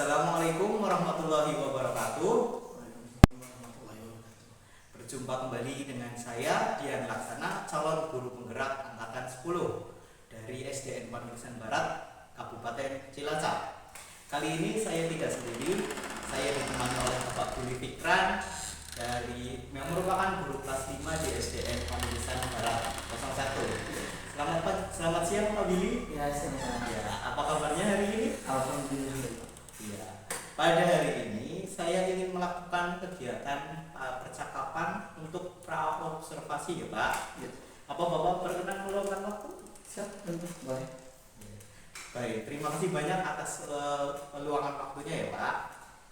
Assalamualaikum warahmatullahi wabarakatuh. Berjumpa kembali dengan saya Dian Laksana, calon guru penggerak angkatan 10 dari SDN Panulisan Barat, Kabupaten Cilacap. Kali ini saya tidak sendiri, saya ditemani oleh Bapak Billy Fikran yang merupakan guru kelas 5 di SDN Panulisan Barat 01. Selamat siang Pak Billy. Ya, siang. Ya, apa kabarnya hari ini? Alhamdulillah. Ya, pada hari ini saya ingin melakukan kegiatan percakapan untuk pra-observasi ya Pak. Ya. Apa Bapak berkenan meluangkan waktu? Siap, tentu boleh. Baik, terima kasih banyak atas luangan waktunya ya Pak.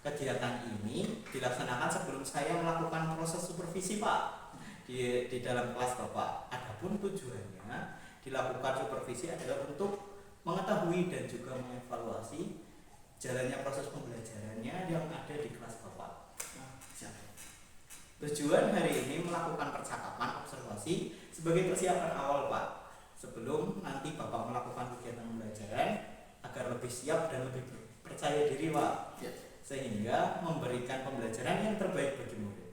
Kegiatan ini dilaksanakan sebelum saya melakukan proses supervisi Pak di dalam kelas Bapak. Adapun tujuannya dilakukan supervisi adalah untuk mengetahui dan juga mengevaluasi jalannya proses pembelajarannya yang ada di kelas Bapak. Tujuan hari ini melakukan percakapan observasi sebagai persiapan awal Pak, sebelum nanti Bapak melakukan kegiatan pembelajaran agar lebih siap dan lebih percaya diri Pak, sehingga memberikan pembelajaran yang terbaik bagi murid.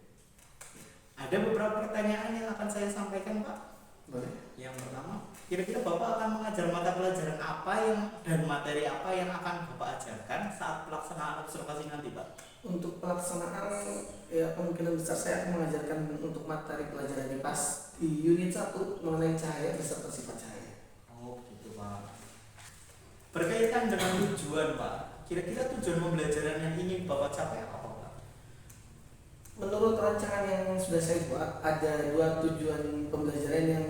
Ada beberapa pertanyaan yang akan saya sampaikan Pak. Boleh. Yang pertama, kira-kira Bapak akan mengajar mata pelajaran apa dan materi apa yang akan Bapak ajarkan saat pelaksanaan observasi nanti Pak? Untuk pelaksanaan, ya kemungkinan besar saya akan mengajarkan untuk materi pelajaran IPAS di unit 1 mengenai cahaya beserta sifat cahaya. Oh gitu Pak. Berkaitan dengan tujuan Pak, kira-kira tujuan pembelajaran yang ingin Bapak capai apa Pak? Menurut rancangan yang sudah saya buat, ada 2 tujuan pembelajaran yang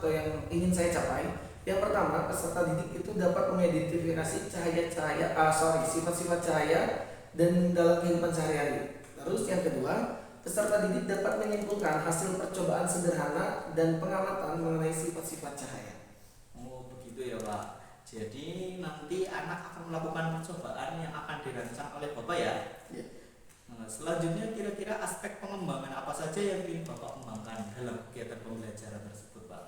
yang ingin saya capai. Yang pertama, peserta didik itu dapat mengidentifikasi sifat-sifat cahaya dan dalam kehidupan sehari-hari. Terus yang kedua, peserta didik dapat menyimpulkan hasil percobaan sederhana dan pengamatan mengenai sifat-sifat cahaya. Oh begitu ya Pak. Jadi nanti anak akan melakukan percobaan yang akan dirancang oleh Bapak ya? Ya. Nah, selanjutnya kira-kira aspek pengembangan apa saja yang ingin Bapak kembangkan dalam kegiatan pembelajaran tersebut Pak?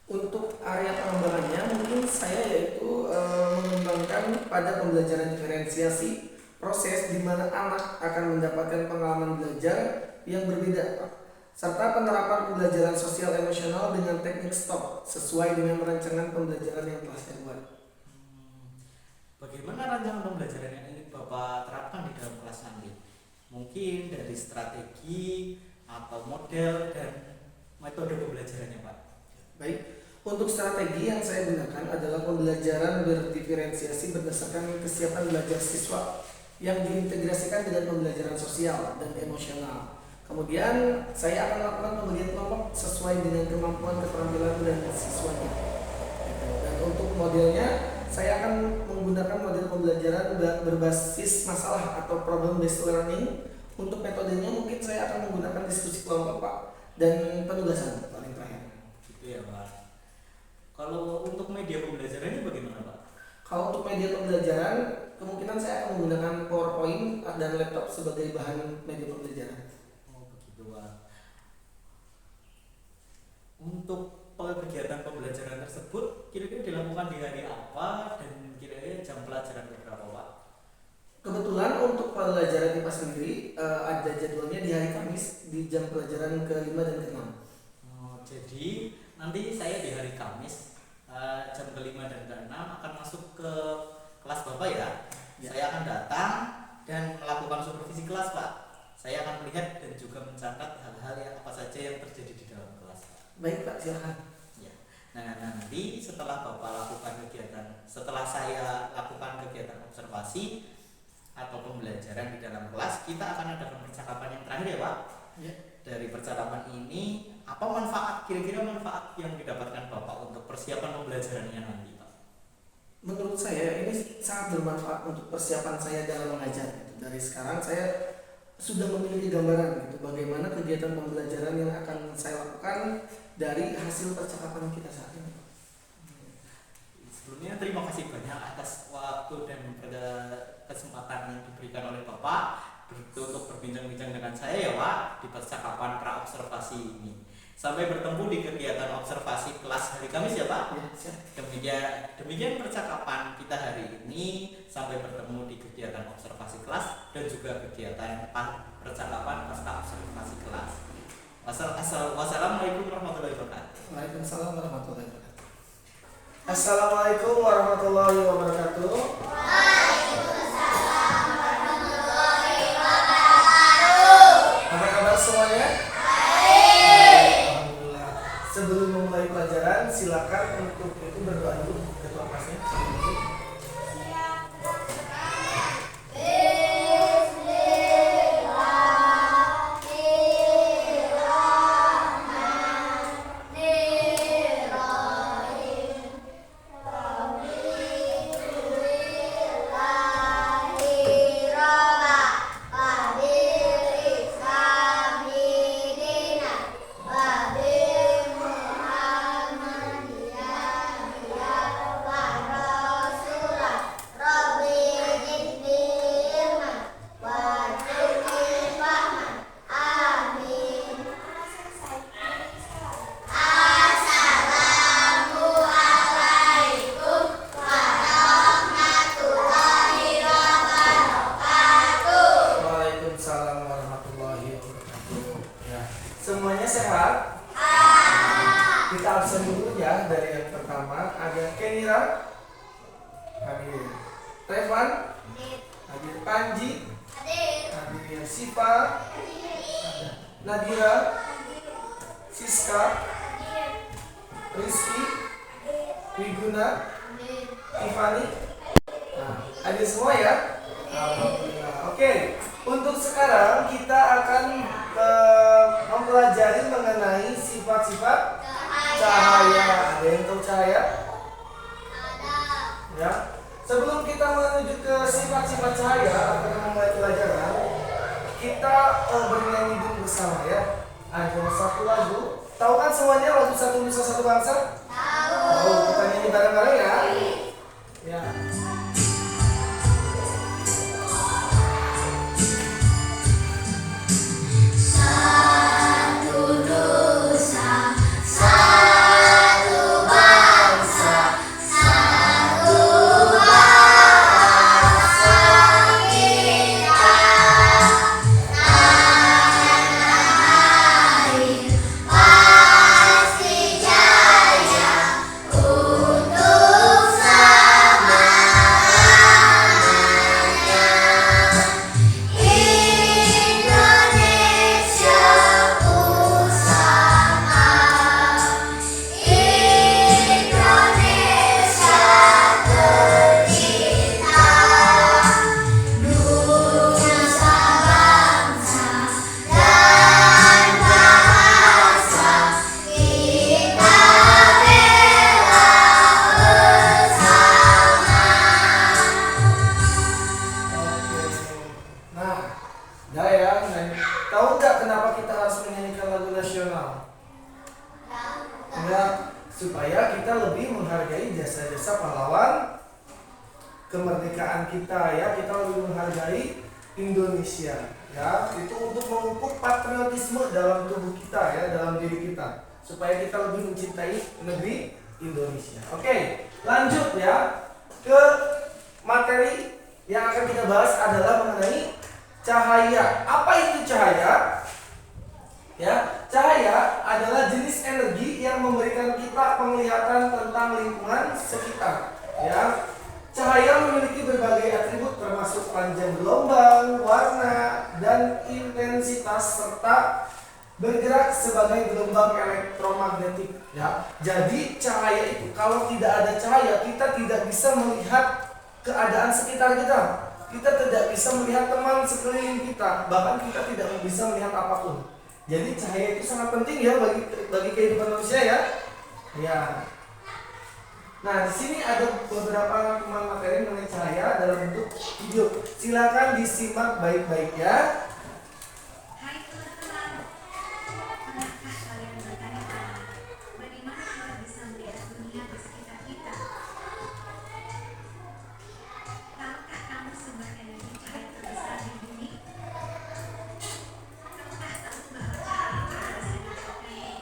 Untuk area pengembangannya mungkin saya mengembangkan pada pembelajaran diferensiasi, proses di mana anak akan mendapatkan pengalaman belajar yang berbeda Pak, serta penerapan pembelajaran sosial emosional dengan teknik STOP sesuai dengan rancangan pembelajaran yang telah saya buat. Bagaimana rancangan pembelajaran yang ingin Bapak terapkan di dalam kelas nanti? Mungkin dari strategi atau model dan metode pembelajarannya Pak. Baik, untuk strategi yang saya gunakan adalah pembelajaran berdiferensiasi berdasarkan kesiapan belajar siswa yang diintegrasikan dengan pembelajaran sosial dan emosional. Kemudian saya akan melakukan pembagian kelompok sesuai dengan kemampuan keterampilan dan siswanya. Dan untuk modelnya, saya akan menggunakan model pembelajaran berbasis masalah atau problem based learning. Untuk metodenya mungkin saya akan menggunakan diskusi kelompok Pak dan penugasan paling terakhir. Gitu ya Pak. Kalau untuk media pembelajarannya bagaimana Pak? Kalau untuk media pembelajaran, kemungkinan saya akan menggunakan PowerPoint dan laptop sebagai bahan media pembelajaran. Oh begitu Pak. Untuk kegiatan pembelajaran tersebut kira-kira dilakukan di hari apa dan kira-kira jam pelajaran berapa Pak? Kebetulan untuk pelajaran IPA sendiri ada jadwalnya di hari Kamis di jam pelajaran ke-5 dan ke-6. Oh, jadi nanti saya di hari Kamis jam ke-5 dan ke-6 akan masuk ke kelas Bapak ya. Saya akan datang dan melakukan supervisi kelas Pak. Saya akan melihat dan juga mencatat hal-hal yang apa saja yang terjadi di dalam kelas. Baik Pak, silakan. Ya. Nah nanti setelah saya lakukan kegiatan observasi atau pembelajaran di dalam kelas, kita akan adakan percakapan yang terakhir ya Pak. Ya. Dari percakapan ini, apa kira-kira manfaat yang didapatkan Bapak untuk persiapan pembelajarannya nanti Pak? Menurut saya ini sangat bermanfaat untuk persiapan saya dalam mengajar. Dari sekarang saya sudah memiliki gambaran bagaimana kegiatan pembelajaran yang akan saya lakukan dari hasil percakapan kita saat ini. Sebelumnya terima kasih banyak atas waktu dan kesempatan yang diberikan oleh Bapak untuk berbincang-bincang dengan saya ya Pak di percakapan pra-observasi ini. Sampai bertemu di kegiatan observasi kelas hari Kamis ya Pak. Ya, siap. Demikian percakapan kita hari ini. Sampai bertemu di kegiatan observasi kelas dan juga kegiatan percakapan pasca observasi kelas. Wassalamualaikum warahmatullahi wabarakatuh. Waalaikumsalam warahmatullahi wabarakatuh. Assalamualaikum warahmatullahi wabarakatuh. Apa kabar semuanya? Alhamdulillah. Sebelum memulai pelajaran, silakan untuk itu berdoa dulu ketua kelasnya. Waalaikumsalam warahmatullahi wabarakatuh. Ya, semuanya sehat? Kita absen dulu ya dari yang pertama. Ada Kenira, hadir. Revan, hadir. Panji, hadir. Sipa, ada. Nadira, Siska, Rizky, Wiguna, Tiffany. Nah, hadir semua ya? Alhamdulillah. Oke, untuk sekarang kita akan mempelajari mengenai sifat-sifat cahaya. Ada yang tahu cahaya? Ya. Sebelum kita menuju ke sifat-sifat cahaya atau memulai pelajaran, kita bernyanyi dulu bersama ya. Ada satu lagu. Tahu kan semuanya lagu Satu Nusa Satu Bangsa? Tahu. Kita nyanyi bareng-bareng ya. Ya. Tahu nggak kenapa kita harus menyanyikan lagu nasional? Enggak, supaya kita lebih menghargai jasa-jasa pahlawan kemerdekaan kita ya. Kita lebih menghargai Indonesia ya. Itu untuk memupuk patriotisme dalam tubuh kita ya, dalam diri kita, supaya kita lebih mencintai negeri Indonesia. Oke, lanjut ya ke materi yang akan kita bahas adalah mengenai cahaya. Apa itu cahaya? Ya, cahaya adalah jenis energi yang memberikan kita penglihatan tentang lingkungan sekitar. Ya, cahaya memiliki berbagai atribut termasuk panjang gelombang, warna, dan intensitas serta bergerak sebagai gelombang elektromagnetik. Ya, jadi cahaya itu kalau tidak ada cahaya kita tidak bisa melihat keadaan sekitar kita. Kita tidak bisa melihat teman sekeliling kita, bahkan kita tidak bisa melihat apapun. Jadi cahaya itu sangat penting ya bagi kehidupan manusia ya. Ya. Nah, di sini ada beberapa rangkuman materi mengenai cahaya dalam bentuk video. Silakan disimak baik-baik ya. Hai teman-teman, pernahkah kalian bertanya-tanya bagaimana kita bisa melihat dunia di sekitar kita? Tahukah kamu sumber energi cahaya terbesar di bumi? Tahukah kamu bahwa cahaya itu bisa diproduksi oleh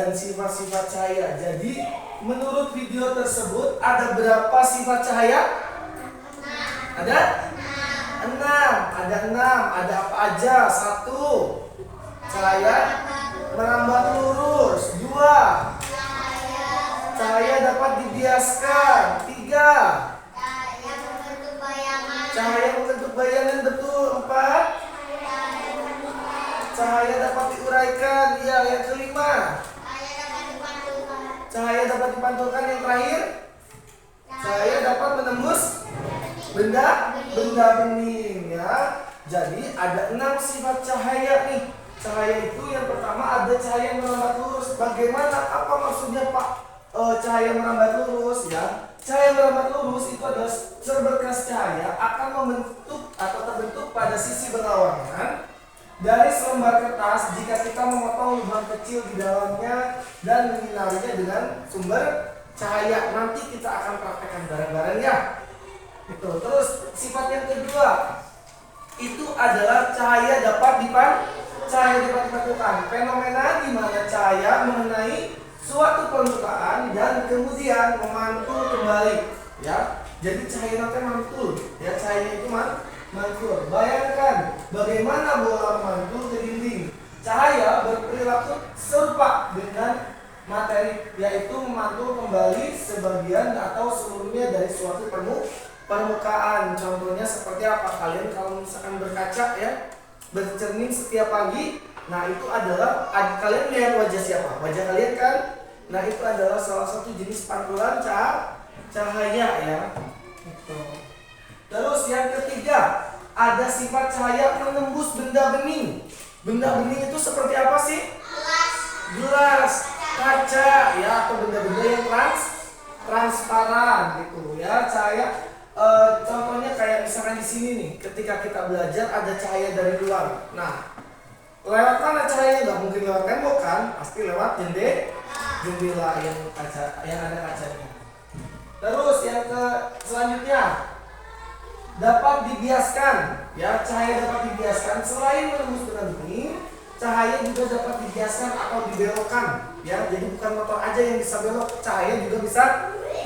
dan sifat-sifat cahaya. Jadi menurut video tersebut ada berapa sifat cahaya? Ada 6. Ada 6. Ada apa aja? 1. Cahaya merambat lurus. 2. Cahaya dapat dibiaskan. 3. Cahaya membentuk bayangan. Betul. 4. Cahaya dapat diuraikan. Ya, yang kelima. Cahaya dapat dipantulkan. Yang terakhir, cahaya dapat menembus benda bening, ya. Jadi ada 6 sifat cahaya nih. Cahaya itu yang pertama ada cahaya merambat lurus. Bagaimana? Apa maksudnya Pak? Cahaya merambat lurus, ya. Cahaya merambat lurus itu adalah seberkas cahaya akan membentuk atau terbentuk pada sisi berlawanan dari selembar kertas jika kita memotong lubang kecil di dalamnya dan menyinarinya dengan sumber cahaya. Nanti kita akan praktekkan bareng-bareng, ya. Itu. Terus sifat yang kedua itu adalah cahaya dapat dipantulkan. Fenomena di mana cahaya mengenai suatu permukaan dan kemudian memantul kembali, ya. Jadi cahaya nanti mantul, ya, cahaya itu mantul. Bayangkan bagaimana bola mantul ke dinding. Cahaya berperilaku serupa dengan materi, yaitu memantul kembali sebagian atau seluruhnya dari suatu permukaan. Contohnya seperti apa? Kalian kalau misalkan berkaca, ya, bercermin setiap pagi, nah itu adalah kalian lihat wajah siapa? Wajah kalian kan? Nah itu adalah salah satu jenis pantulan cahaya, ya. Gitu. Terus yang ketiga ada sifat cahaya menembus benda bening. Benda bening itu seperti apa sih? Gelas, kaca, ya, atau benda-benda yang transparan, gitu, ya. Cahaya contohnya kayak misalkan di sini nih, ketika kita belajar ada cahaya dari luar. Nah, lewat mana cahayanya? Nggak mungkin lewat tembok kan? Pasti lewat jendela yang ada kacanya. Terus yang selanjutnya dapat dibiaskan, ya. Cahaya dapat dibiaskan selain menembus benda bening, cahaya juga dapat dibiaskan atau dibelokkan, ya. Jadi bukan motor aja yang bisa belok, cahaya juga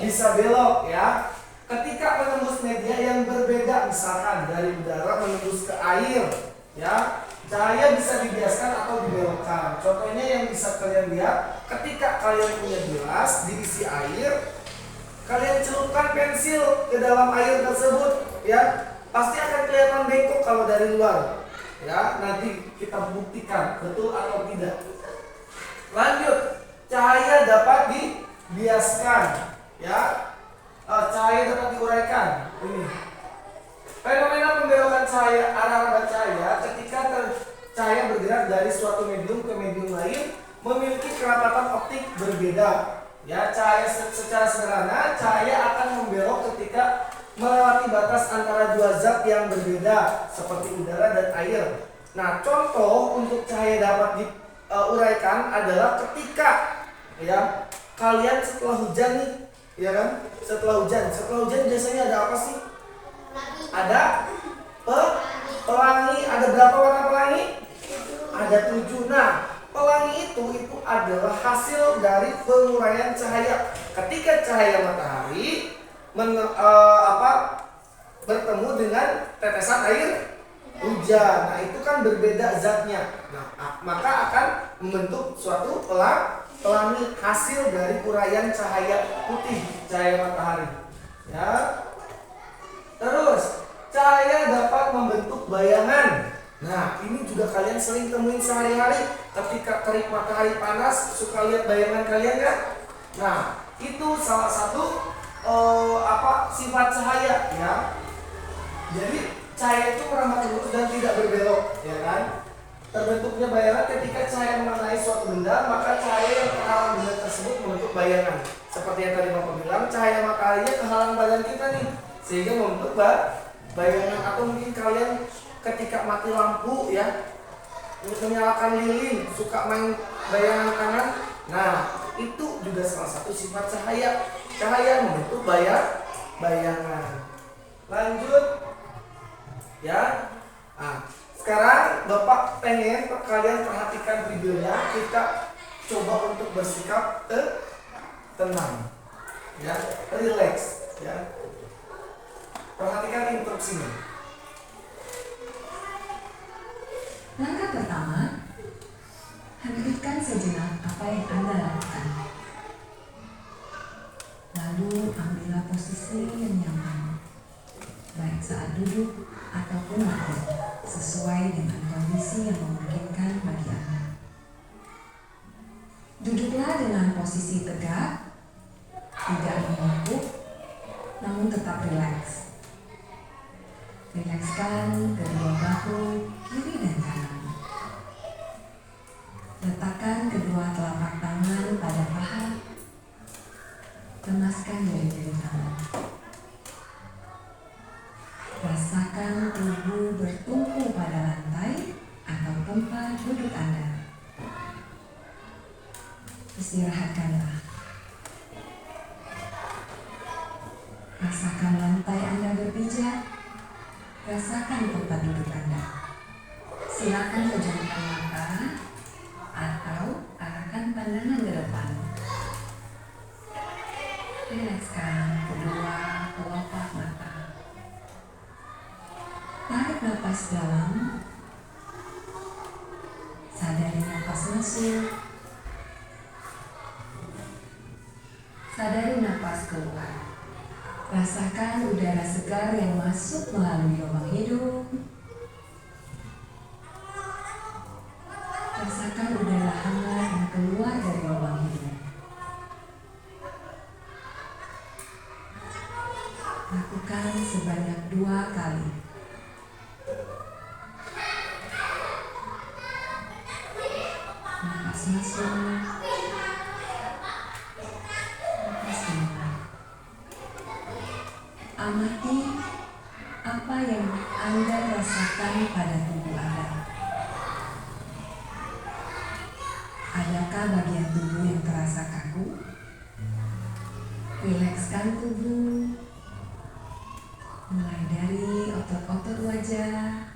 bisa belok, ya. Ketika menembus media yang berbeda, misalkan dari udara menembus ke air, ya, cahaya bisa dibiaskan atau dibelokkan. Contohnya yang bisa kalian lihat, ketika kalian punya gelas diisi air, kalian celupkan pensil ke dalam air tersebut, ya, pasti akan kelihatan bengkok kalau dari luar, ya. Nanti kita buktikan betul atau tidak. Lanjut, cahaya dapat dibiaskan, ya. Cahaya dapat diuraikan. Ini fenomena pembelokan cahaya, arah cahaya ketika cahaya bergerak dari suatu medium ke medium lain memiliki kerapatan optik berbeda, ya. Cahaya secara sederhana, cahaya akan membelok ketika melewati batas antara dua zat yang berbeda seperti udara dan air. Nah, contoh untuk cahaya dapat diuraikan adalah ketika, ya, kalian setelah hujan nih, ya kan? Setelah hujan biasanya ada apa sih? Ada pelangi. Ada berapa warna pelangi? Ada 7. Nah, pelangi itu adalah hasil dari penguraian cahaya. Ketika cahaya matahari bertemu dengan tetesan air hujan, nah itu kan berbeda zatnya. Nah, maka akan membentuk suatu pelangi hasil dari uraian cahaya putih, cahaya matahari, ya. Terus cahaya dapat membentuk bayangan. Nah, ini juga kalian sering temuin sehari-hari. Ketika terik matahari panas, suka lihat bayangan kalian kan? Nah, itu salah satu sifat cahaya, ya. Jadi cahaya itu merambat lurus dan tidak berbelok, ya kan? Terbentuknya bayangan ketika cahaya mengenai suatu benda, maka cahaya yang terhalang benda tersebut membentuk bayangan. Seperti yang tadi Bapak bilang, cahaya mataharinya kehalang badan kita nih, sehingga membentuk bayangan. Atau mungkin kalian ketika mati lampu, ya, menyalakan lilin, suka main bayangan tangan. Nah, itu juga salah satu sifat cahaya. Cahaya membentuk bayangan. Lanjut, ya. Nah, sekarang Bapak pengen kalian perhatikan videonya. coba untuk bersikap tenang, ya, relax, ya. Perhatikan instruksinya. Langkah pertama, hentikan sejenak apa yang Anda lakukan. Lalu ambillah posisi yang nyaman, baik saat duduk ataupun berdiri, sesuai dengan kondisi yang memungkinkan bagi Anda. Duduklah dengan posisi tegak, tidak membungkuk, namun tetap rileks. Rilekskan kedua bahu kiri dan kanan. Letakkan kedua telapak tangan pada paha. Lemaskan jari-jari tangan. Rasakan tubuh bertumpu pada lantai atau tempat duduk Anda. Istirahatkanlah. Rasakan lantai Anda berpijak. Rasakan tempat duduk Anda. Silakan pejamkan mata atau arahkan pandangan ke depan. Rilekskan kedua kelopak mata. Tarik napas dalam. Sadari napas masuk. Sadari napas keluar. Rasakan udara segar yang masuk melalui lubang hidung. Rasakan udara hangat yang keluar dari lubang hidung. Lakukan sebanyak 2 kali. Napas masuk. Napas keluar. Amati apa yang Anda rasakan pada tubuh Anda. Adakah bagian tubuh yang terasa kaku? Rilekskan tubuh. Mulai dari otot-otot wajah,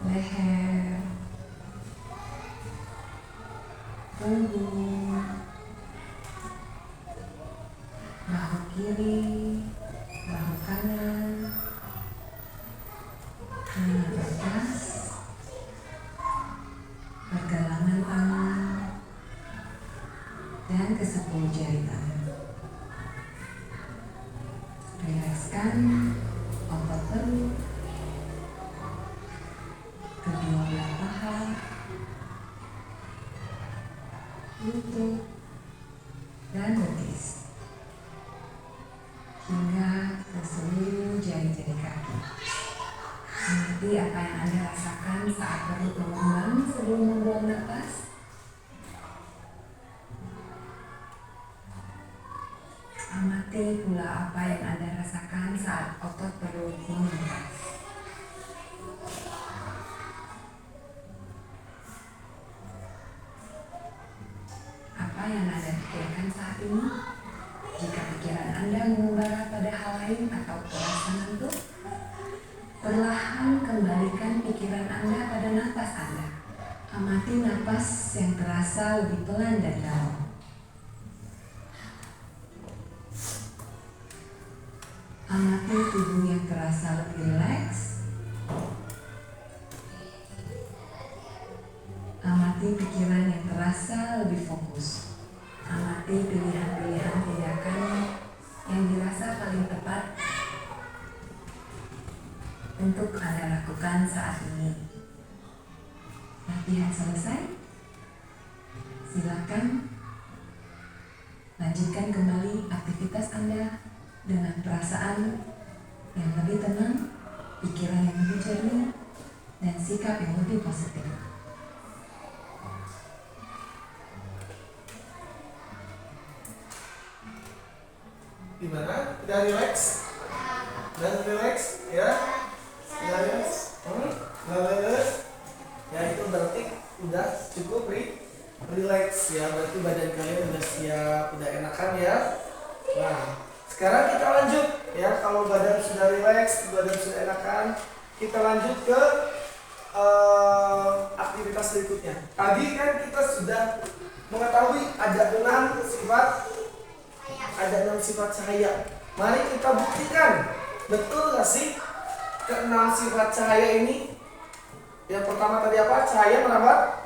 leher, punggung, bahu kiri, bahu kanan, tangan atas, pergelangan tangan, dan ke-10 jari tangan. Rilekskan otot perut, kedua belah paha, lutut, dan betis, hingga ke seluruh jari-jari kaki. Amati apa yang Anda rasakan saat perut mengembang sebelum membuang napas. Amati pula apa yang Anda rasakan saat otot perut mengeras. Apa yang Anda pikirkan saat ini? Jika pikiran Anda mengembara pada hal lain atau terasa ngantuk, perlahan kembalikan pikiran Anda pada napas Anda. Amati napas yang terasa lebih pelan dan dalam. Amati tubuh yang terasa lebih rileks. Amati pikiran yang terasa lebih fokus. Amati pilihan-pilihan tindakan yang dirasa paling tepat untuk Anda lakukan saat ini. Latihan selesai. Silakan lanjutkan kembali aktivitas Anda dengan perasaan yang lebih tenang, pikiran yang lebih jernih, dan sikap yang lebih positif. Gimana? Udah relax? Udah relax? Ya? Udah relax? Udah relax? Ya, itu berarti udah cukup relax ya. Berarti badan kalian udah siap, udah enakan ya. Nah, sekarang kita lanjut ya. Kalau badan sudah relax, badan sudah enakan, kita lanjut ke aktivitas kelas berikutnya. Tadi kan kita sudah mengetahui ada 6 sifat cahaya. Mari kita buktikan. Betul gak sih ke-6 sifat cahaya ini? Yang pertama tadi apa? Cahaya merambat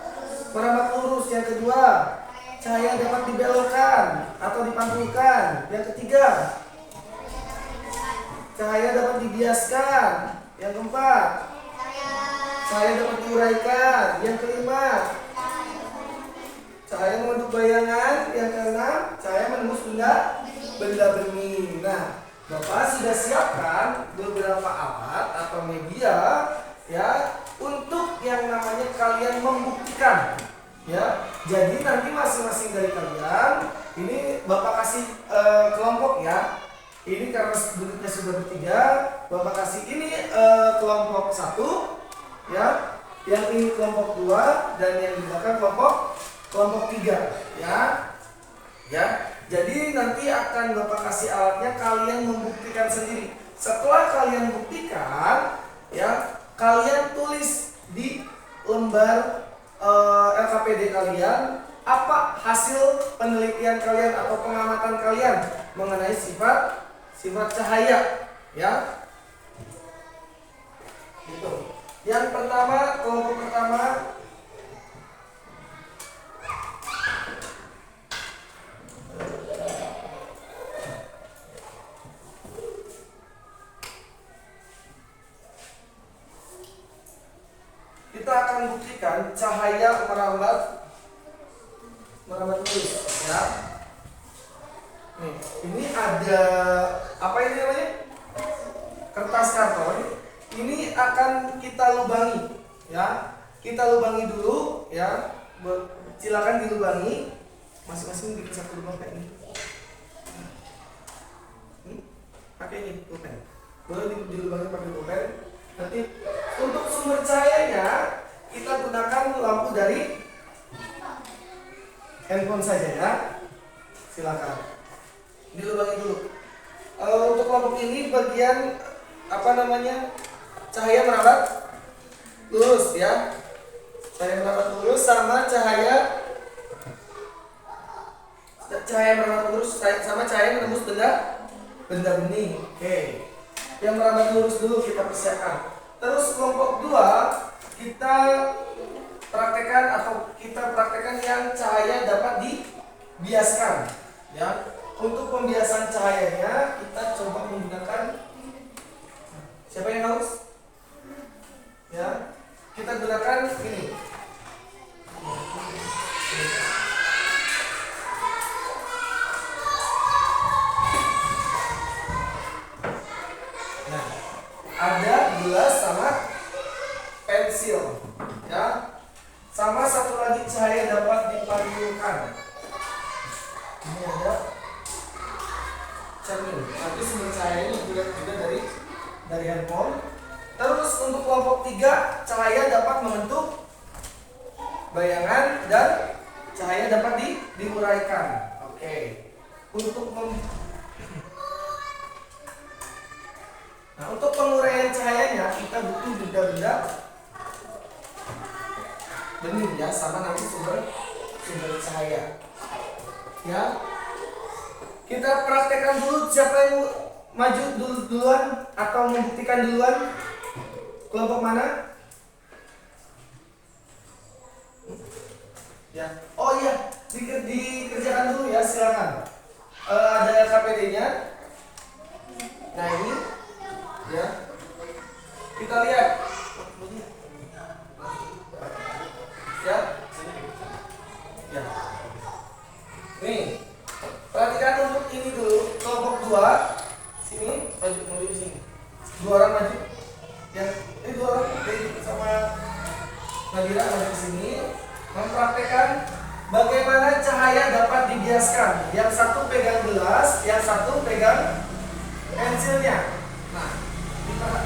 lurus. Yang kedua, cahaya dapat dibelokkan atau dipantulkan. Yang ketiga, cahaya dapat dibiaskan. Yang keempat, cahaya dapat diuraikan. Yang kelima, cahaya membentuk bayangan. Yang keenam, cahaya menembus benda bening. Nah, Bapak sudah siapkan beberapa alat atau media ya untuk yang namanya kalian membuktikan ya. Jadi nanti masing-masing dari kalian ini Bapak kasih kelompok ya. Ini karena duduknya sudah bertiga, Bapak kasih ini kelompok 1 ya, yang ini kelompok 2 dan yang di belakang kelompok 3 ya. Ya. Jadi nanti akan Bapak kasih alatnya, kalian membuktikan sendiri. Setelah kalian buktikan ya, kalian tulis di lembar LKPD kalian apa hasil penelitian kalian atau pengamatan kalian mengenai sifat cahaya ya. Gitu. Yang pertama, kelompok pertama, kita akan buktikan cahaya merambat lurus ya. Nih, ini ada apa ini namanya? Kertas karton. Ini akan kita lubangi ya. Kita lubangi dulu ya. Silakan dilubangi. Masing-masing bikin satu lubang kayak ini. Pakai ini pulpen. Boleh dilubangi pakai pulpen. Nanti untuk sumber cahayanya kita gunakan lampu dari handphone saja ya. Silakan dilubangi dulu. Untuk kelompok ini bagian apa namanya, cahaya merambat lurus ya. Cahaya merambat lurus sama cahaya merambat lurus sama cahaya menembus benda bening. Oke. Yang merambat lurus dulu kita persiapkan. Terus kelompok 2 kita praktekkan yang cahaya dapat dibiaskan ya. Untuk pembiasan cahayanya kita coba menggunakan, siapa yang haus? Ya, kita gunakan ini. Nah, ada gelas sama pensil ya. Sama satu lagi cahaya dapat dipantulkan. Ini ada cermin. Nanti sumber cahaya ini juga dari handphone. Terus untuk kelompok 3 cahaya dapat membentuk bayangan dan cahaya dapat diuraikan. Oke. Untuk penguraian cahayanya kita butuh benda-benda bening ya, sama nanti sumber cahaya. Ya. Kita praktekkan dulu, siapa yang maju duluan atau membuktikan duluan? Kelompok mana? Ya. Oh iya, dikerjakan dulu ya, silakan. Ada LKPD-nya. Nah, ini ya. Kita lihat. Ya. Ya. Nih. Perhatikan untuk ini dulu, kelompok 2. Sini, maju sini. 2 orang maju. Ya, ini 2 orang sama Nadira maju ke sini. Mempraktekkan bagaimana cahaya dapat dibiaskan. Yang satu pegang gelas, yang satu pegang pensilnya. Nah,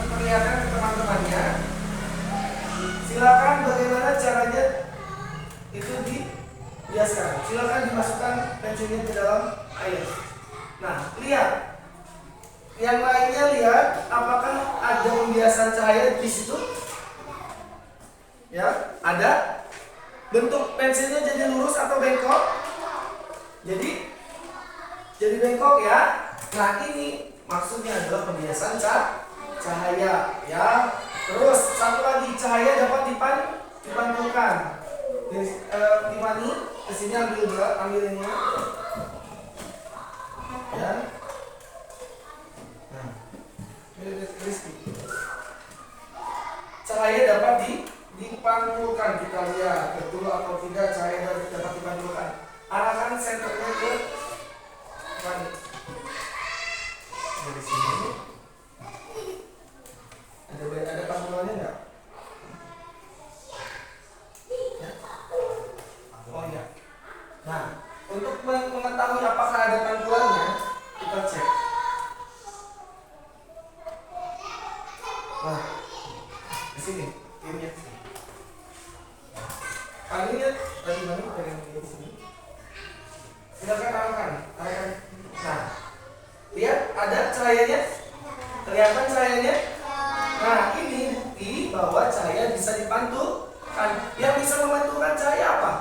diperlihatkan ke teman-temannya. Silakan bagaimana caranya itu dibiaskan. Silakan dimasukkan pensilnya ke dalam air. Nah, lihat. Yang lainnya lihat, apakah ada pembiasan cahaya di situ? Ya, ada? bentuk pensilnya jadi lurus atau bengkok? Jadi bengkok ya. Nah ini maksudnya adalah pembiasan cahaya ya. Terus satu lagi, cahaya dapat dipantulkan. Tiffany kesini ambil ini ya. Nah, cahaya dapat dipantulkan. Kita lihat betul atau tidak cahaya dapat dipantulkan. Arahkan senternya ke Tiffany. Dari sini ada pantulannya enggak? Ya. Oh iya. Nah, untuk mengetahui apakah ada pantulannya, kita cek. Nah, di sini, ini. Palingnya tadi mana? Pegang di sini. Silakan arahkan. Nah, lihat ada cahayanya. Kelihatan cahayanya? Nah, ini bukti bahwa cahaya bisa dipantulkan. Yang bisa memantulkan cahaya apa?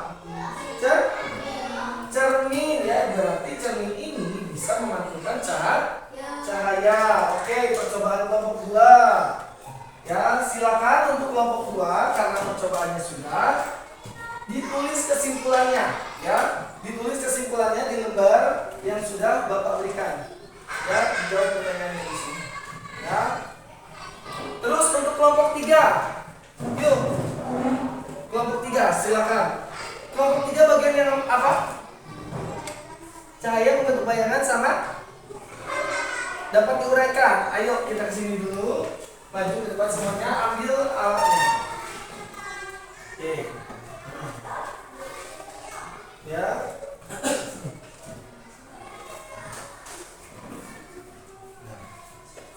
Cermin ya, berarti cermin ini bisa memantulkan cahaya. Oke, percobaan kelompok 2. Ya, silakan untuk kelompok 2 karena percobaannya sudah ditulis kesimpulannya ya. Ditulis kesimpulannya di lembar yang sudah Bapak berikan. Ya, jawab pertanyaannya di sini. Ya. Terus untuk kelompok 3. Yuk. Kelompok 3, silakan. Kelompok 3 bagian yang apa? Cahaya membentuk bayangan sama dapat diuraikan. Ayo kita kesini dulu. Maju ke depan semuanya, ambil alatnya. Oke. Ya.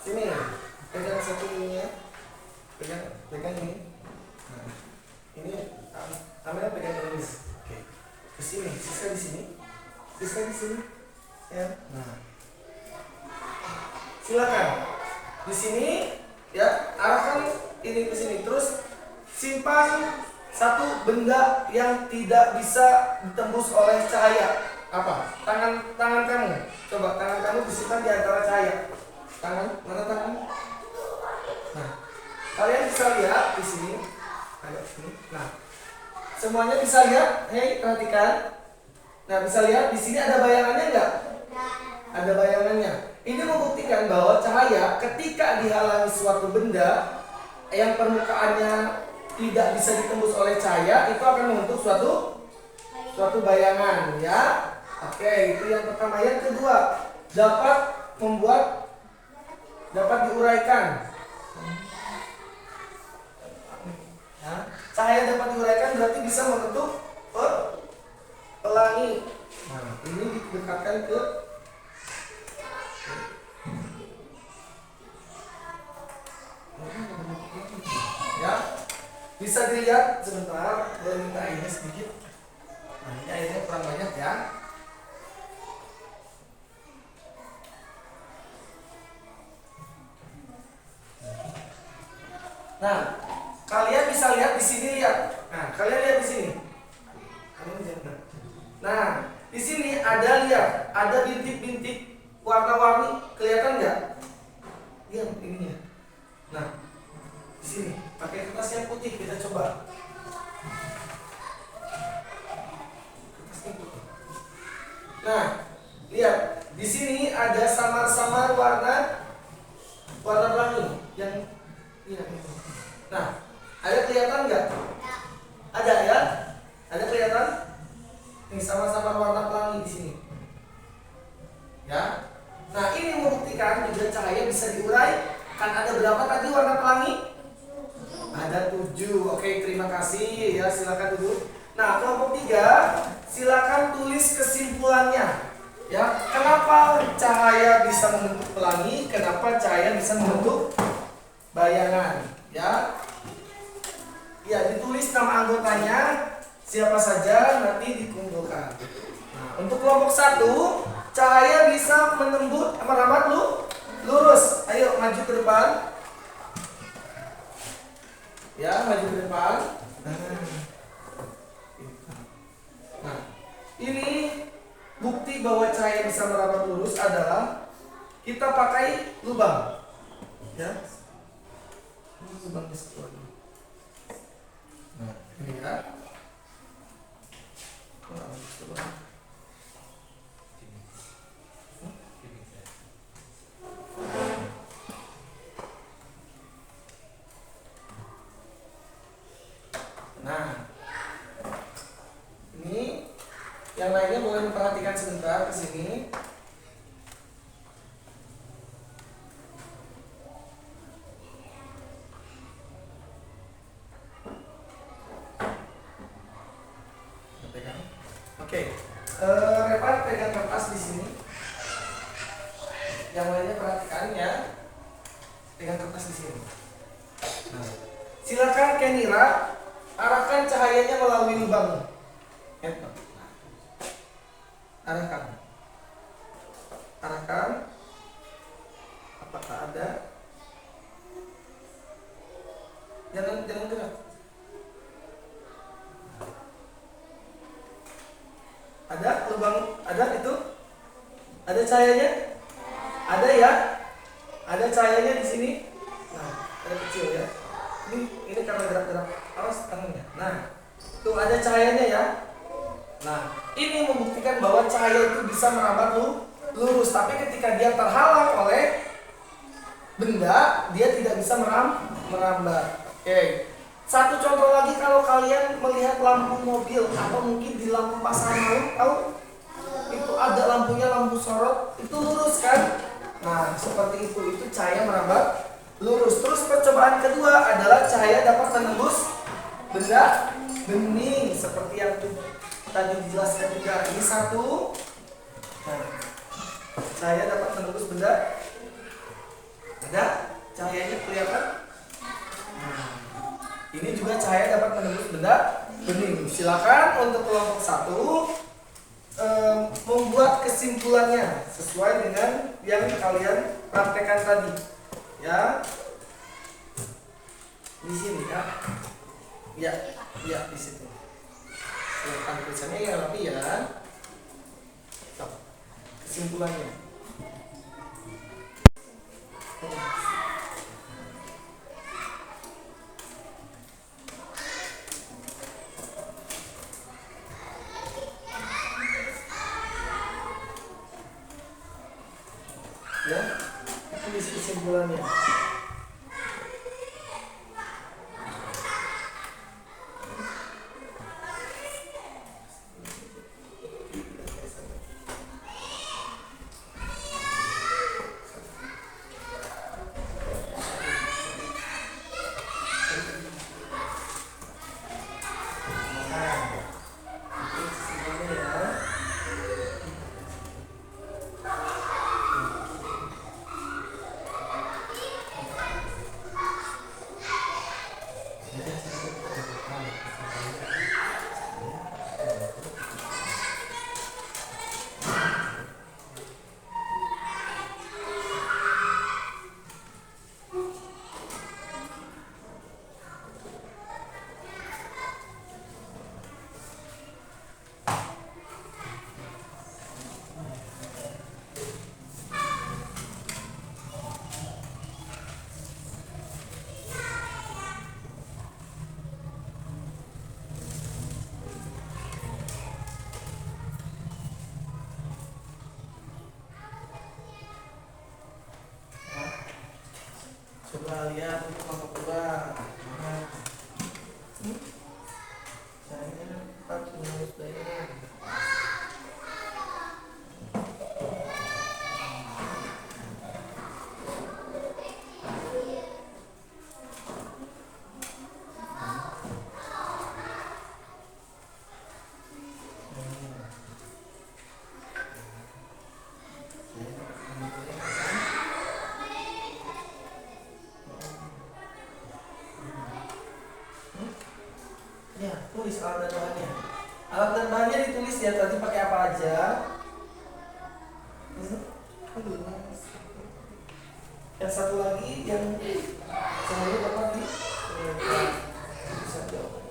Sini, pegang satu ininya. Pegang ini. Nah, ini kamera pegang ini. Oke. Ke sini, sisa di sini. Sisa di sini. Ya. Nah. Silakan. Di sini ya, arahkan ini ke sini. Terus simpan satu benda yang tidak bisa ditembus oleh cahaya. Apa? Tangan kamu. Coba tangan kamu disimpan di antara cahaya. Tangan, mana tangan? Nah, kalian bisa lihat di sini. Ada sini. Nah, semuanya bisa lihat. Hei, perhatikan. Nah, bisa lihat di sini ada bayangannya enggak? Ada bayangannya. Ini membuktikan bahwa cahaya ketika dihalangi suatu benda yang permukaannya tidak bisa ditembus oleh cahaya, itu akan membentuk suatu bayangan ya. Oke, itu yang pertama. Yang kedua, dapat diuraikan. Ya, cahaya dapat diuraikan berarti bisa membentuk pelangi. Nah, ini didekatkan ke ya. Bisa dilihat sebentar, boleh minta airnya sedikit. Nah, ini airnya kurang banyak ya. Nah, kalian bisa lihat di sini, lihat. Nah, kalian lihat di sini. Nah, di sini ada bintik-bintik warna-warni, kelihatan nggak? Lihat ininya. Nah, di sini pakai kertas yang putih kita coba. Nah, lihat di sini ada samar-samar warna pelangi yang ini. Nah, ada kelihatan nggak? Ada ya? Ada kelihatan? Ini sama-sama warna pelangi di sini. Ya. Nah, ini membuktikan juga cahaya bisa diurai. Kan ada berapa tadi warna pelangi? Ada 7. Oke, terima kasih ya, silakan duduk. Nah, kelompok 3, silakan tulis kesimpulannya. Ya, kenapa cahaya bisa membentuk pelangi? Kenapa cahaya bisa membentuk bayangan? Ya. Ya, ditulis nama anggotanya, siapa saja, nanti dikumpulkan. Nah, untuk kelompok 1, cahaya bisa merambat lurus. Ayo maju ke depan. Ya, maju ke depan. Nah, bahwa cahaya bisa merambat lurus adalah kita pakai lubang, ya. Ini lubangnya satu lagi. Nah, ini ya. Nah, coba. Nah, ini yang lainnya boleh memperhatikan sebentar ke sini. Pegang. Oke, Repan pegang kertas di sini. Yang lainnya perhatikan ya. Pegang kertas di sini. Nah, silakan Kenira arahkan cahayanya melalui lubang. Arahkan. Apakah ada? Jangan gerak. Ada lubang? Ada itu? Ada cahayanya? Ada ya? Ada cahayanya di sini. Nah, ada kecil ya. Ini karena gerak-gerak. Awas tangannya. Nah, tuh ada cahayanya ya. Nah, ini membuktikan bahwa cahaya itu bisa merambat lurus, tapi ketika dia terhalang oleh benda, dia tidak bisa merambat. Oke. Satu contoh lagi, kalau kalian melihat lampu mobil atau mungkin di lampu pasangan malam, tahu? Itu ada lampunya, lampu sorot, itu lurus kan? Nah, seperti itu cahaya merambat lurus. Terus percobaan kedua adalah cahaya dapat menembus benda bening seperti yang tadi dijelaskan juga. Ini satu. Nah, cahaya dapat menembus benda. Ada cahayanya kelihatan. Nah, ini juga cahaya dapat menembus benda bening. Silakan untuk kelompok 1 membuat kesimpulannya sesuai dengan yang kalian praktekkan tadi. Ya, di sini ya. Ya di situ. Silakan tulisannya yang rapi ya. Kesimpulannya. Ya, tulis kesimpulannya. Coba lihat kelompok 2. Saya dapat menulis daerah. Ya, tulis alat dan bahannya. Alat dan bahannya ditulis ya, tadi pakai apa aja. Yang satu lagi yang saya dapat di bisa jawab.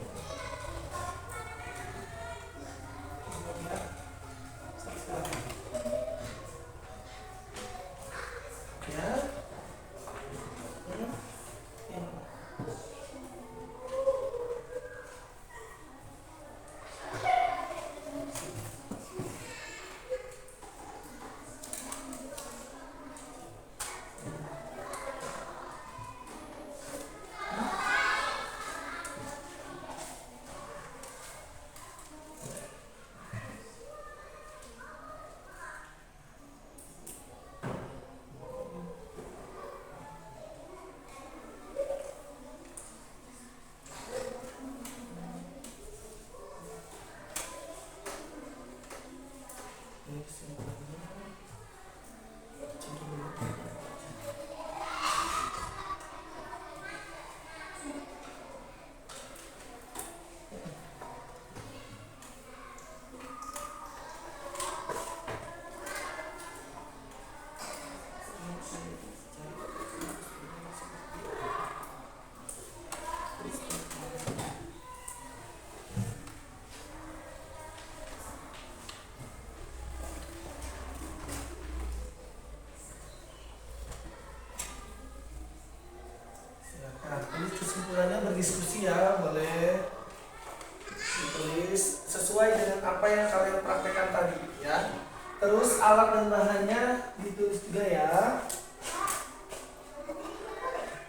sesuai dengan apa yang kalian praktekkan tadi ya. Terus alat dan bahannya ditulis juga ya.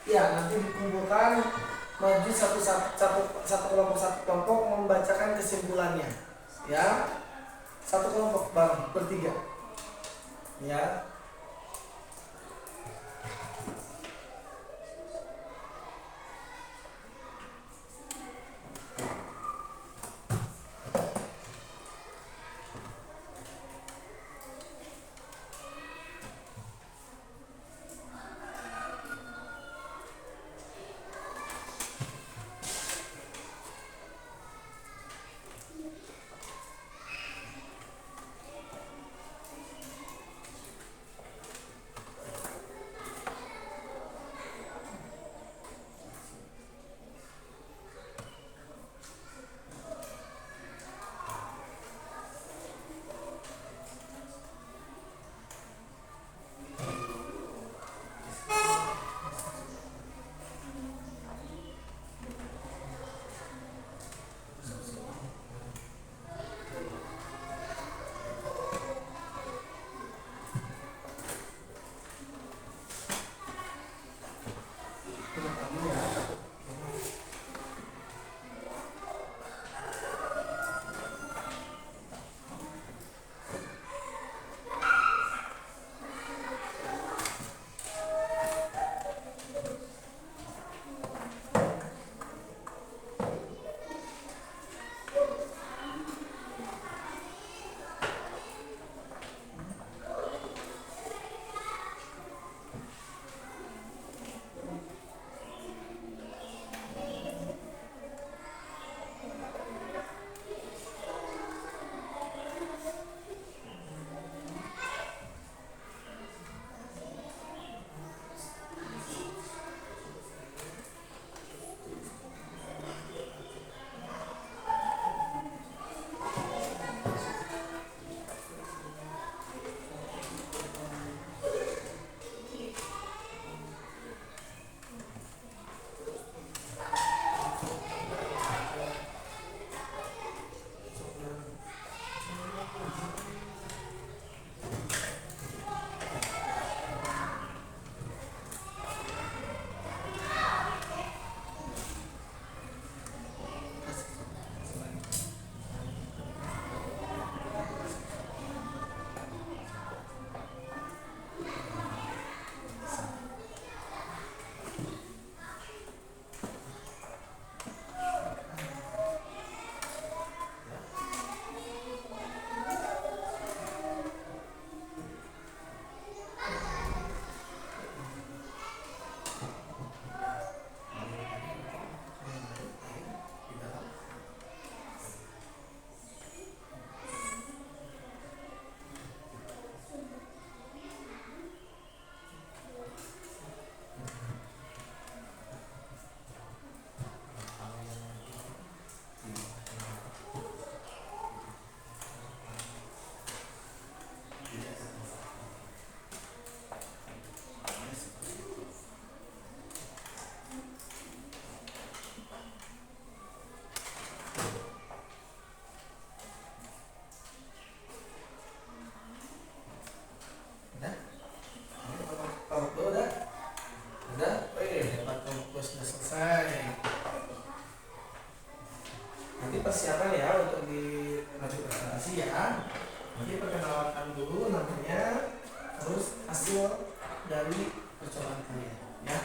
Ya, nanti dikumpulkan, maju satu kelompok membacakan kesimpulannya ya. Satu kelompok bang bertiga ya. Persiapan ya untuk di maju presentasi ya. Jadi perkenalkan dulu namanya, terus hasil dari percobaan kalian ya.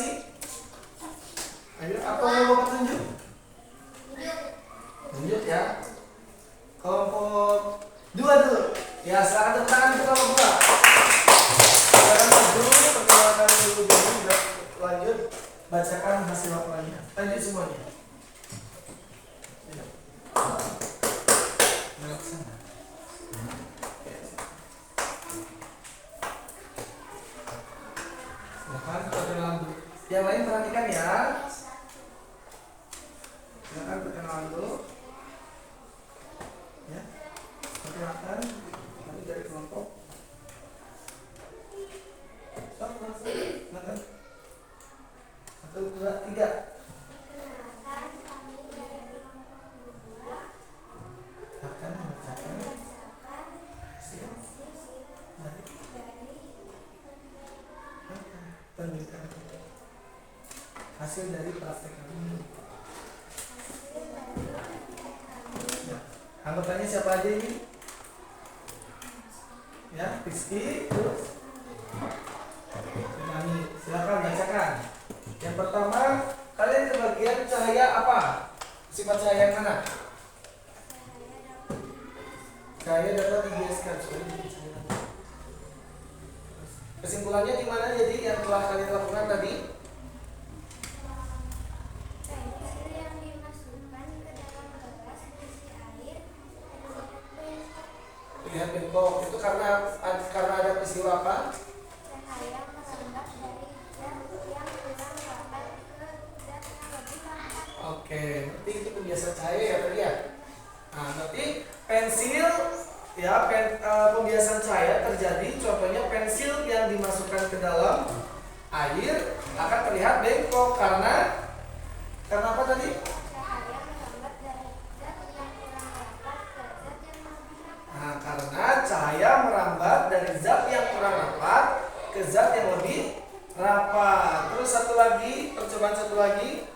simulasi? Ayo, apa mau Bapak tunjuk? Tunjuk ya. Kelompok 2 dulu. Ya, silakan tepuk tangan untuk kelompok 2. Silakan maju, perkenalkan dulu dulu. Lanjut, bacakan hasil laporannya. Lanjut semuanya. Silakan perkenalan dulu. Yang lain perhatikan ya. Silakan perkenalan dulu. Ya, perkenalkan. Nanti dari kelompok. Silakan. 1, 2, 3. Akan membacakan hasil dari penelitian. Hasil dari praktek kami. Ya. Anggotanya siapa aja ini? Ya, Rizky, terus Nani. Silakan bacakan. Yang pertama, kalian kebagian cahaya apa? Sifat cahaya yang mana? Cahaya dapat dibiaskan. Kesimpulannya gimana jadi yang telah kalian lakukan tadi? Pensil yang dimasukkan ke dalam gelas berisi air. Lihat bengkok itu karena ada peristiwa apa? Cahaya merambat dari zat yang kurang rapat ke zat yang lebih rapat. Oke, berarti itu pembiasan cahaya ya tadi ya. Nah, berarti pensil ya pembiasan cahaya terjadi. Contohnya pensil yang dimasukkan ke dalam air akan terlihat bengkok karena apa tadi? Cahaya merambat dari zat yang kurang rapat ke zat yang lebih rapat. Nah, karena cahaya merambat dari zat yang kurang rapat ke zat yang lebih rapat. Terus satu lagi, percobaan satu lagi.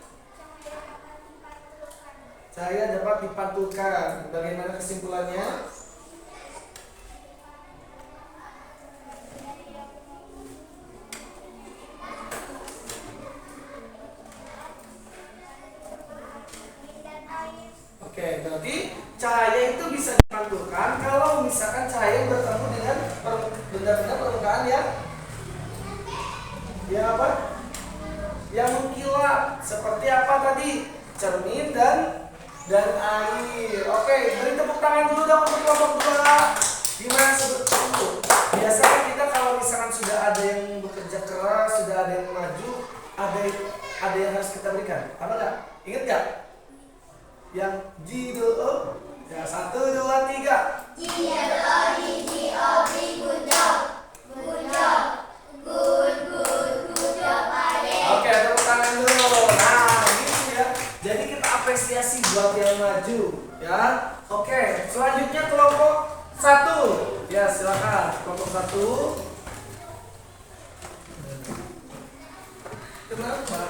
Cahaya dapat dipantulkan. Bagaimana kesimpulannya? Oke, berarti cahaya itu bisa dipantulkan kalau misalkan cahaya bertemu dengan benda-benda permukaan yang apa? Yang mengkilap. Seperti apa tadi? Cermin dan air. Oke, beri tepuk tangan dulu dong untuk kelompok 2. Gimana sebetulnya itu? Biasanya kita kalau misalkan sudah ada yang bekerja keras, sudah ada yang maju, ada yang harus kita berikan. Apa enggak? Ingat enggak? Yang G-O. Ya, 1, 2, 3. Oke, tepuk tangan dulu. Nah, gitu ya. Jadi kita apresiasi buat yang maju, ya. Oke, selanjutnya kelompok 1. Ya, silakan kelompok 1. Kenapa?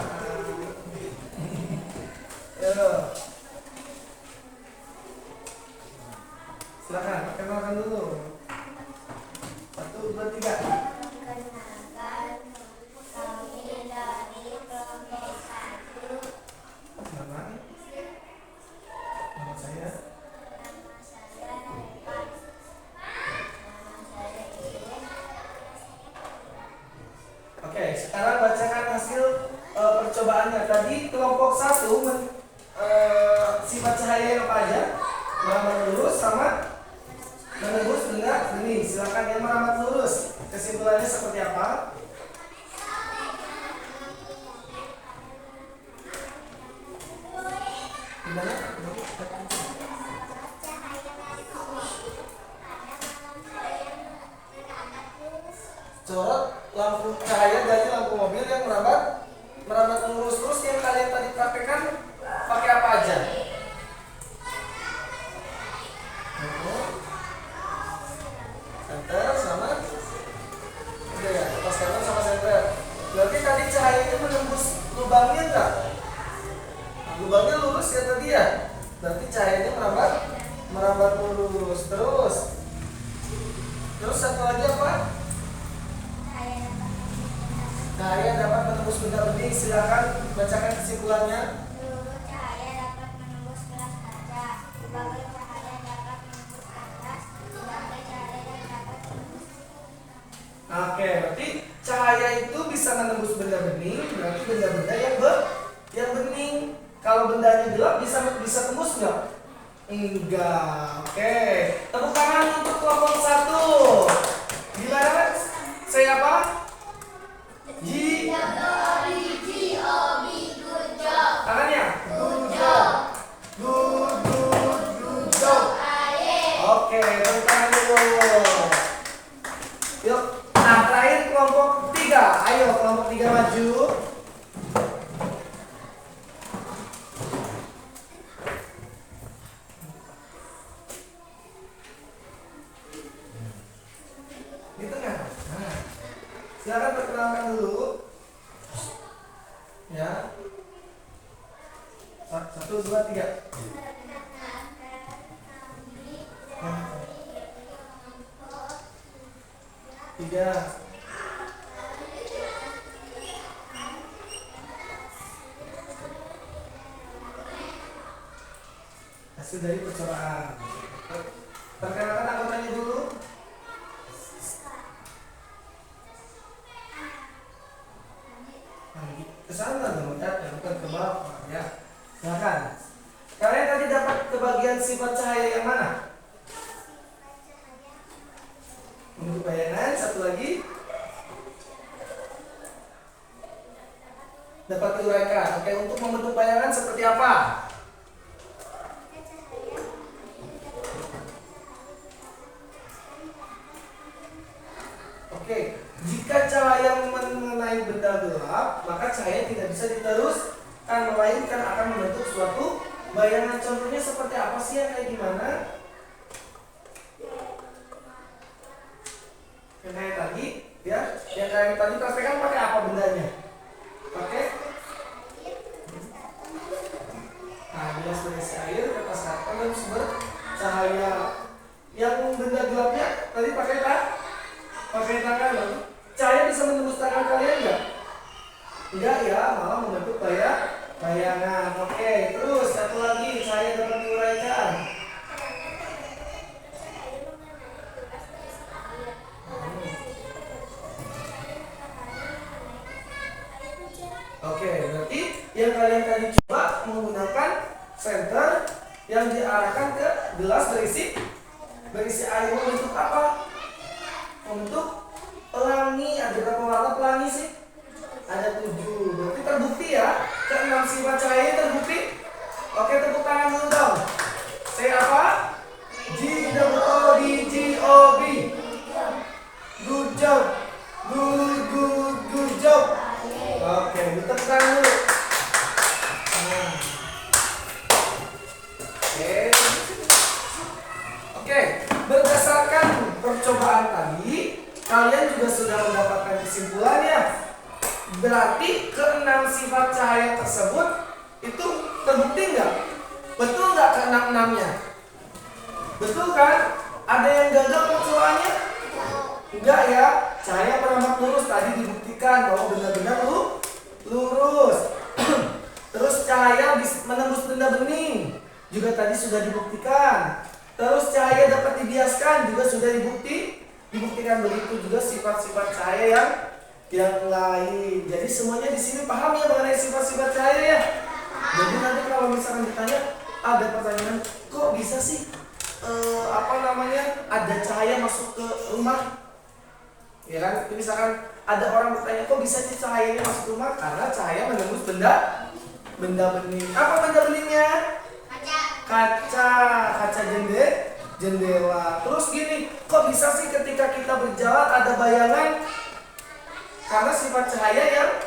Ya. Silakan, perkenalkan dulu. 1, 2, 3. Perkenalkan, kami dari kelompok 1. Nama saya. Nama saya Revan. Nama saya Iren. Oke, sekarang bacakan hasil percobaannya. Tadi kelompok 1 sifat cahaya apa aja? Merambat lurus sama menembus benda bening. Silakan yang merambat lurus. Kesimpulannya seperti apa? Gimana? Sorot lampu cahaya dari lampu mobil yang merambat lurus. Terus yang kalian tadi praktekkan pakai apa aja? Center sama udah ya, pas center sama center. Berarti tadi cahaya itu menembus lubangnya enggak? Nah, lubangnya lurus ya tadi ya. Berarti cahayanya merambat lurus. Terus satu lagi apa? Cahaya dapat menembus benda bening. bening, silakan bacakan kesimpulannya. Seluruh cahaya dapat menembus gelas kaca. Berbagai cahaya dapat menembus kertas. Berbagai cahaya dapat menembus. Oke, berarti cahaya itu bisa menembus benda bening, berarti benda-benda yang bening. Kalau bendanya gelap bisa tembus nggak? Enggak. Oke, tepuk tangan untuk kelompok 1. Gimana? Saya apa? Tangannya. Good job. Good job. Oke, tepuk tangan dulu. Yuk, nah terakhir kelompok 3. Ayo kelompok 3 maju. Di tengah. Nah, silakan perkenalkan dulu. Ya. 1, 2, 3. Tiga. Hasil dari percobaan. Perkenalkan anggotanya dulu. Ke sana dong, ya, bukan ke bawah, ya. Silakan. Kalian tadi dapat kebagian sifat cahaya yang mana? Untuk bayangan, satu lagi. Dapat diuraikan. Oke, untuk membentuk bayangan seperti apa? Oke, jika cahaya mengenai benda gelap, maka cahaya tidak bisa diteruskan, melainkan akan membentuk suatu bayangan. Contohnya seperti apa sih, yang kayak gimana? Yang kayak tadi, ya, yang kayak tadi praktekan pakai apa bendanya? Pakai gelas berisi air, kertas karton, dan sumber cahaya. Yang benda gelapnya tadi pakai tangan. Cahaya bisa menembus tangan kalian nggak? Enggak ya, malah membentuk bayangan. Oke, terus satu lagi cahaya dapat diuraikan. Oke, berarti yang kalian tadi coba menggunakan senter yang diarahkan ke gelas berisi air. Membentuk apa? Membentuk pelangi. Ada berapa warna pelangi sih? Ada 7. Berarti terbukti ya, ke-6 sifat cahaya terbukti. Oke, tepuk tangan dulu dong. Saya apa? G-O-D-G-O-B. Good job. Good job. Oke, tepuk tangan dulu. Nah. Oke, berdasarkan percobaan tadi, kalian juga sudah mendapatkan kesimpulannya. Berarti ke-6 sifat cahaya tersebut itu terbukti nggak? Betul nggak ke-6-6-nya? Betul kan? Ada yang gagal percobaannya? Enggak ya. Cahaya beramat lurus tadi dibuktikan bahwa benar-benar lurus. Terus cahaya menembus benda bening juga tadi sudah dibuktikan. Terus cahaya dapat dibiaskan juga sudah dibuktikan. Begitu juga sifat-sifat cahaya yang lain. Jadi semuanya di sini paham ya mengenai sifat-sifat cahaya ya. Jadi nanti kalau misalkan ditanya, ada pertanyaan, kok bisa sih ada cahaya masuk ke rumah? Ya kan? Misalkan ada orang bertanya, kok bisa sih cahayanya masuk rumah? Karena cahaya menembus benda bening. Apa benda beningnya? Kaca jendela. Terus gini, kok bisa sih ketika kita berjalan ada bayangan? Karena sifat cahaya yang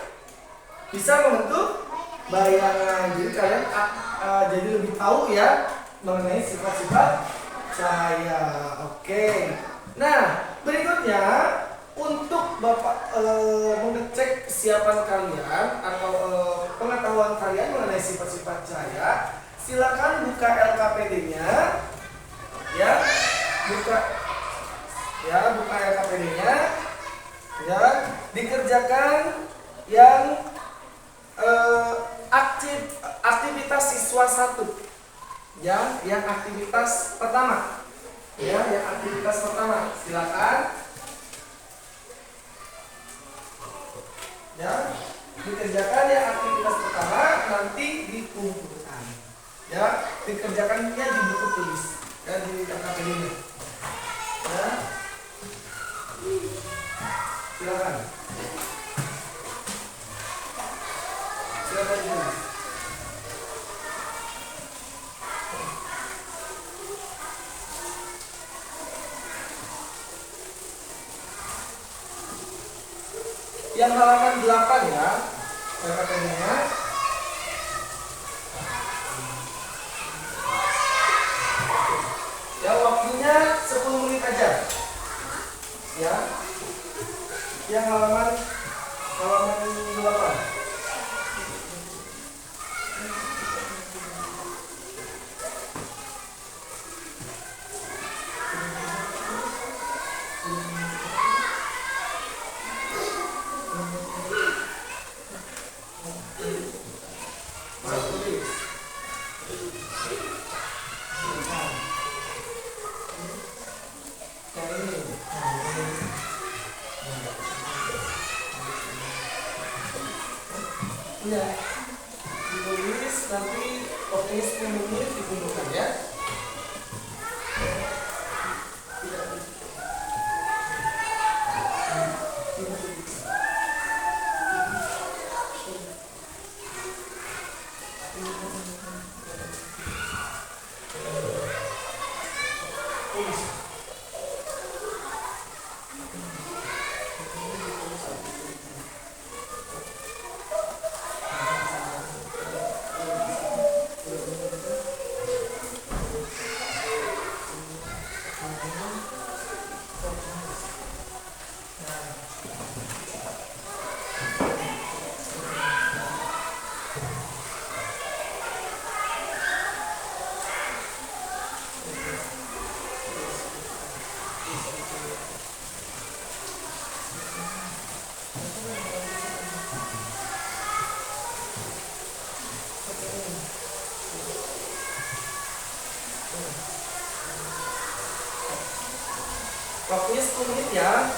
bisa membentuk bayangan. Jadi kalian jadi lebih tahu ya mengenai sifat-sifat cahaya. Oke. Nah, berikutnya untuk Bapak mengecek kesiapan kalian atau pengetahuan kalian mengenai sifat-sifat cahaya, silakan buka LKPD-nya. Ya. Buka LKPD-nya. Ya, dikerjakan yang siswa 1. Ya, yang aktivitas pertama. Ya, yang aktivitas pertama. Silakan. Ya, dikerjakan ya aktivitas pertama, nanti dikumpulkan. Ya, dikerjakannya di buku tulis. Ya, di KKP-nya. Ya. Silakan. Silakan ditulis. Yang halaman 8 ya, KKP-nya. Ya, waktunya 10 menit aja. Ya. Yang halaman 8. Ya, ditulis nanti waktunya 10 menit dikumpulkan ya. Waktunya 10 menit ya.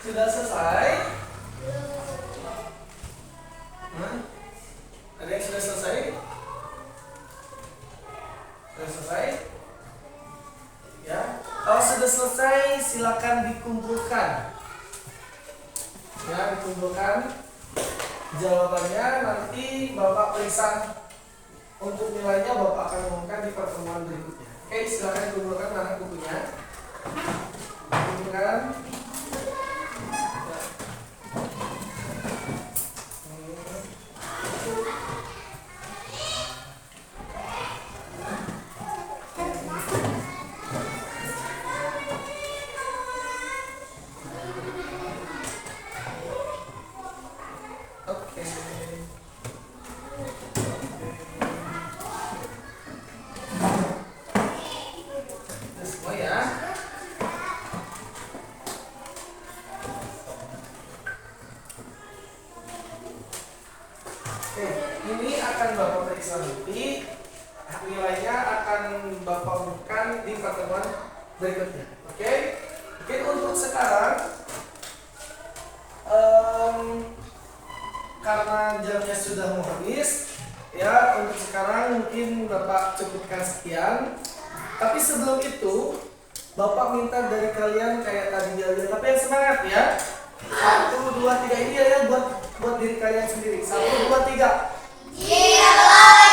Sudah selesai? Hah? Ada yang sudah selesai? Sudah selesai? Ya. Kalau sudah selesai, silakan dikumpulkan. Ya, dikumpulkan jawabannya. Nanti Bapak periksa untuk nilainya. Bapak akan umumkan di pertemuan berikutnya. Oke, silakan dikumpulkan mana bukunya. Kumpulkan. Oke. Udah semua ya. Oke, ini akan Bapak periksa nanti. Nilainya akan Bapak umumkan di pertemuan berikutnya. Oke? Mungkin untuk sekarang karena jamnya sudah mau habis, ya untuk sekarang mungkin Bapak cukupkan sekian. Tapi sebelum itu Bapak minta dari kalian kayak tadi dia bilang, tapi yang semangat ya. 1, 2, 3 ini ya buat diri kalian sendiri. 1, 2, 3. Jiwa